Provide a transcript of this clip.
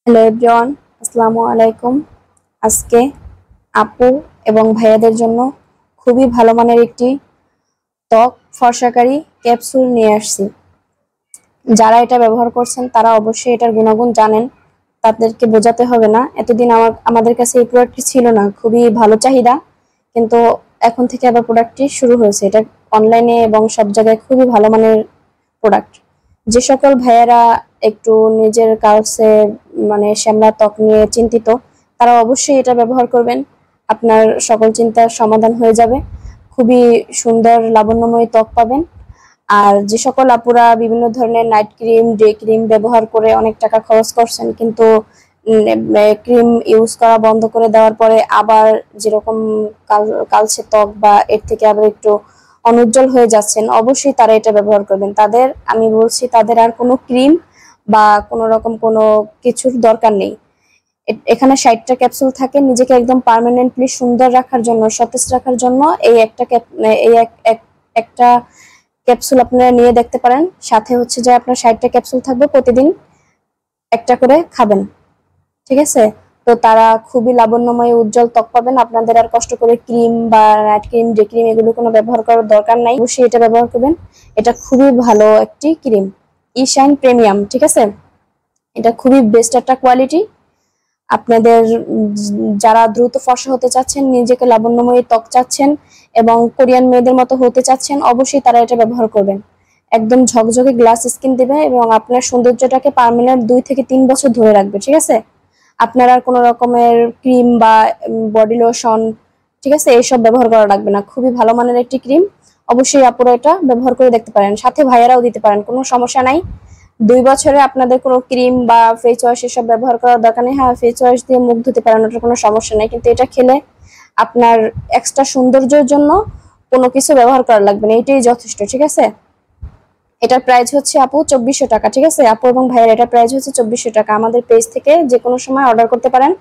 Hello everyone, আসসালামু আলাইকুম। আজকে আপু এবং ভাইয়াদের জন্য খুবই ভালো মানের একটি ত্বক ফর্সাকারী ক্যাপসুল নিয়ে আসছি। যারা এটা ব্যবহার করছেন তারা অবশ্যই এটার গুণাগুণ জানেন, তাদেরকে বোঝাতে হবে না। এতদিন আমাদের কাছে এই প্রোডাক্টটি ছিল না, খুবই ভালো চাহিদা, কিন্তু এখন থেকে আবার প্রোডাক্টটি শুরু হয়েছে। এটা অনলাইনে এবং সব জায়গায় খুবই ভালো মানের প্রোডাক্ট। যে সকল ভাইয়েরা একটু নিজের কাছে মানে শ্যামলা ত্বক নিয়ে চিন্তিত, তারা অবশ্যই এটা ব্যবহার করবেন। আপনার সকল চিন্তার সমাধান হয়ে যাবে, খুবই সুন্দর লাবণ্যময় ত্বক পাবেন। আর যে সকল আপুরা বিভিন্ন ধরনের নাইট ক্রিম, ডে ক্রিম ব্যবহার করে অনেক টাকা খরচ করছেন, কিন্তু ক্রিম ইউজ করা বন্ধ করে দেওয়ার পরে আবার যেরকম কালচে ত্বক বা এর থেকে আবার একটু অনুজ্জ্বল হয়ে যাচ্ছেন, অবশ্যই তারা এটা ব্যবহার করবেন। আমি বলছি তাদের আর কোনো ক্রিম বা কোনো রকম কোনো কিছুর দরকার নেই। এখানে 60টা ক্যাপসুল থাকে। নিজেকে একদম পার্মানেন্টলি সুন্দর রাখার জন্য, সতেজ রাখার জন্য একটা ক্যাপসুল আপনারা নিয়ে দেখতে পারেন। সাথে হচ্ছে যে আপনার 60টা ক্যাপসুল থাকবে, প্রতিদিন একটা করে খাবেন, ঠিক আছে? তো তারা খুবই লাবণ্যময় উজ্জ্বল ত্বক পাবেন। আপনাদের আর কষ্ট করে ক্রিম বা নাইট ক্রিম, ডে ক্রিম এগুলো কোনো ব্যবহার করার দরকার নাই। অবশ্যই এটা ব্যবহার করবেন। এটা খুবই ভালো একটি ক্রিম, ইশাইন প্রিমিয়াম, ঠিক আছে? এটা খুবই বেস্ট একটা কোয়ালিটি। আপনাদের যারা দ্রুত ফর্সা হতে চাচ্ছেন, নিজেকে লাবণ্যময়ী ত্বক চাচ্ছেন এবং কোরিয়ান মেয়েদের মতো হতে চাচ্ছেন, অবশ্যই তারা এটা ব্যবহার করবেন। একদম ঝকঝকে গ্লাস স্কিন দেবে এবং আপনার সৌন্দর্যটাকে পার্মানেন্ট 2 থেকে 3 বছর ধরে রাখবে, ঠিক আছে? আপনার আর কোনো রকমের ক্রিম বা বডি লোশন, ঠিক আছে, এইসব ব্যবহার করা লাগবে না। খুবই ভালো মানের একটি ক্রিম, অবশ্যই আপনারা এটা ব্যবহার করে দেখতে পারেন। সাথে ভাইয়ারাও দিতে পারেন, কোনো সমস্যা নাই। 2 বছরে আপনাদের কোনো ক্রিম বা ফেস ওয়াশ এসব ব্যবহার করার দরকার নেই। হ্যাঁ, ফেস ওয়াশ দিয়ে মুখ ধুতে পারেন, ওটার কোনো সমস্যা নেই, কিন্তু এটা খেলে আপনার এক্সট্রা সৌন্দর্যের জন্য কোনো কিছু ব্যবহার করা লাগবে না, এটাই যথেষ্ট, ঠিক আছে? এটার প্রাইস হচ্ছে আপু 2400 টাকা, ঠিক আছে? আপু এবং ভাইয়ের এটার প্রাইস হচ্ছে 2400 টাকা। আমাদের পেজ থেকে যে কোনো সময় অর্ডার করতে পারেন।